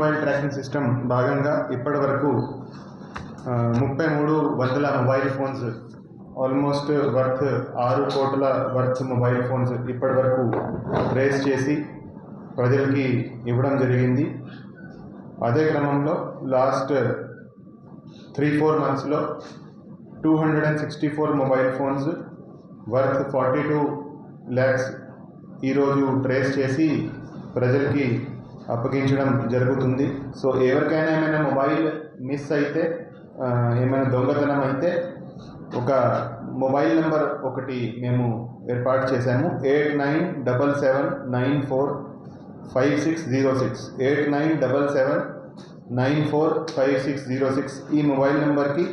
Mobile tracking system భాగంగా ఇప్పటి వరకు 33,000 మొబైల్ ఫోన్స్ ఆల్మోస్ట్ వర్త్ 6 కోట్ల వర్త్ మొబైల్ ఫోన్స్ ఇప్పటి వరకు ట్రేస్ చేసి ప్రజలకి ఇవ్వడం జరిగింది. అదే క్రమంలో లాస్ట్ 3-4 మంత్స్లో 264 మొబైల్ ఫోన్స్ వర్త్ 42 lakhs ఈరోజు ట్రేస్ చేసి ప్రజలకి అప్పగించడం జరుగుతుంది. సో ఎవరికైనా ఏమైనా మొబైల్ మిస్ అయితే, ఏమైనా దొంగతనం అయితే ఒక మొబైల్ నెంబర్ ఒకటి మేము ఏర్పాటు చేశాము. 8977945606 8977945606 ఈ మొబైల్ నెంబర్కి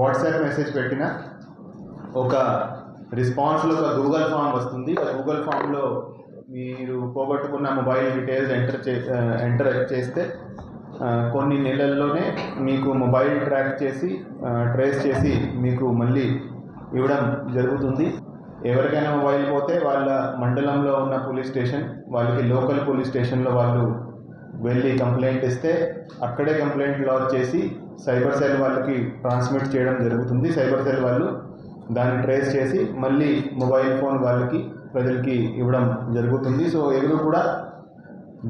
వాట్సాప్ మెసేజ్ పెట్టిన ఒక రెస్పాన్స్లో ఒక గూగుల్ ఫామ్ వస్తుంది. ఆ గూగుల్ ఫామ్లో మీరు పోగొట్టుకున్న మొబైల్ డీటెయిల్స్ ఎంటర్ చేస్తే కొన్ని నెలల్లోనే మీకు మొబైల్ ట్రేస్ చేసి మీకు మళ్ళీ ఇవ్వడం జరుగుతుంది. ఎవరికైనా మొబైల్ పోతే వాళ్ళ మండలంలో ఉన్న పోలీస్ స్టేషన్, వాళ్ళకి లోకల్ పోలీస్ స్టేషన్లో వాళ్ళు వెళ్ళి కంప్లైంట్ ఇస్తే అక్కడే కంప్లైంట్ లాడ్జ్ చేసి సైబర్ సెల్ వాళ్ళకి ట్రాన్స్మిట్ చేయడం జరుగుతుంది. సైబర్ సెల్ వాళ్ళు దాన్ని ట్రేస్ చేసి మళ్ళీ మొబైల్ ఫోన్ ప్రజలకి ఇవ్వడం జరుగుతుంది. సో ఎవరు కూడా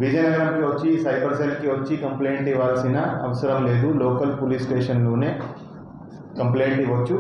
విజయనగరంకి వచ్చి సైబర్ సెల్కి వచ్చి కంప్లైంట్ ఇవ్వాల్సిన అవసరం లేదు. లోకల్ పోలీస్ స్టేషన్లోనే కంప్లైంట్ ఇవ్వచ్చు.